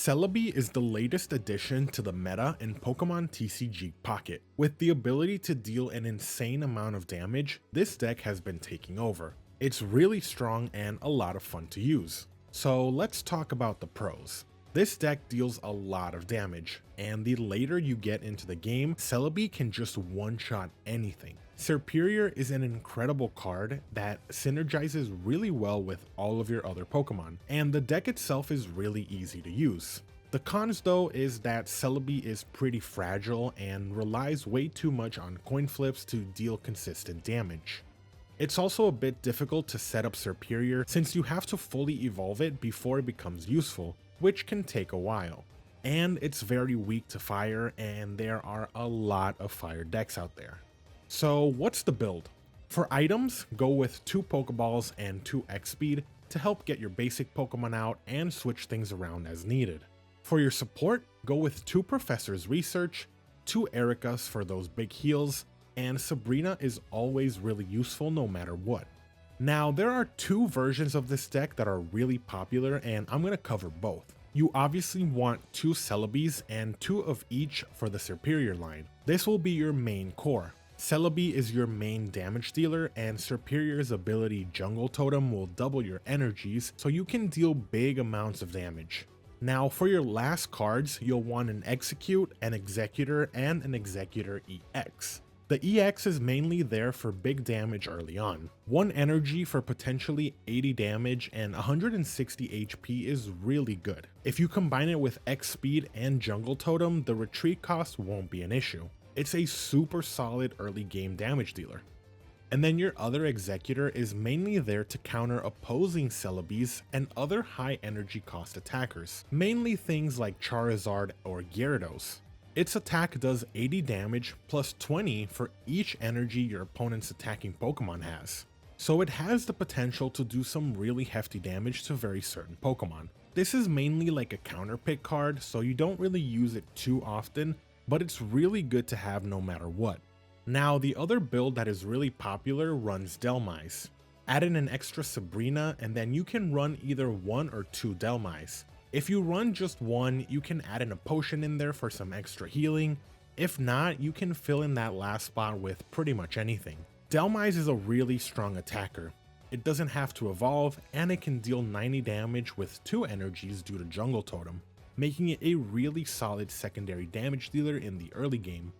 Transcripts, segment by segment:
Celebi is the latest addition to the meta in Pokemon TCG Pocket. With the ability to deal an insane amount of damage, this deck has been taking over. It's really strong and a lot of fun to use. So let's talk about the pros. This deck deals a lot of damage, and the later you get into the game, Celebi can just one-shot anything. Superior is an incredible card that synergizes really well with all of your other Pokemon, and the deck itself is really easy to use. The cons though is that Celebi is pretty fragile and relies way too much on coin flips to deal consistent damage. It's also a bit difficult to set up Superior since you have to fully evolve it before it becomes useful, which can take a while. And it's very weak to fire, and there are a lot of fire decks out there. So what's the build? For items, go with 2 Pokeballs and 2 X speed to help get your basic Pokemon out and switch things around as needed. For your support, go with 2 Professor's Research, 2 Ericas for those big heals, and Sabrina is always really useful no matter what. Now, there are 2 versions of this deck that are really popular, and I'm going to cover both. You obviously want 2 Celebis and 2 of each for the Superior line. This will be your main core. Celebi is your main damage dealer, and Superior's ability Jungle Totem will double your energies so you can deal big amounts of damage. Now, for your last cards, you'll want an Execute, an Executor, and an Executor EX. The EX is mainly there for big damage early on. 1 energy for potentially 80 damage and 160 HP is really good. If you combine it with X speed and Jungle Totem, the retreat cost won't be an issue. It's a super solid early game damage dealer. And then your other Executor is mainly there to counter opposing Celebis and other high energy cost attackers, mainly things like Charizard or Gyarados. Its attack does 80 damage plus 20 for each energy your opponent's attacking Pokemon has. So it has the potential to do some really hefty damage to very certain Pokemon. This is mainly like a counter pick card, so you don't really use it too often, but it's really good to have no matter what. Now, the other build that is really popular runs Dhelmise. Add in an extra Sabrina and then you can run either 1 or 2 Dhelmise. If you run just 1, you can add in a potion in there for some extra healing. If not, you can fill in that last spot with pretty much anything. Dhelmise is a really strong attacker. It doesn't have to evolve, and it can deal 90 damage with 2 energies due to Jungle Totem, making it a really solid secondary damage dealer in the early game.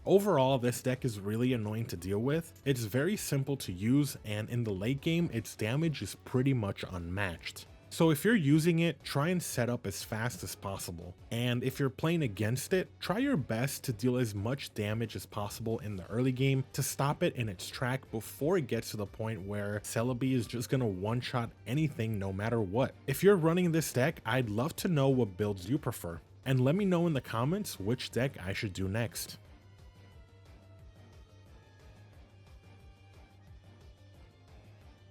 Overall, this deck is really annoying to deal with. It's very simple to use, and in the late game, its damage is pretty much unmatched. So if you're using it, try and set up as fast as possible. And if you're playing against it, try your best to deal as much damage as possible in the early game to stop it in its track before it gets to the point where Celebi is just gonna one-shot anything no matter what. If you're running this deck, I'd love to know what builds you prefer. And let me know in the comments which deck I should do next.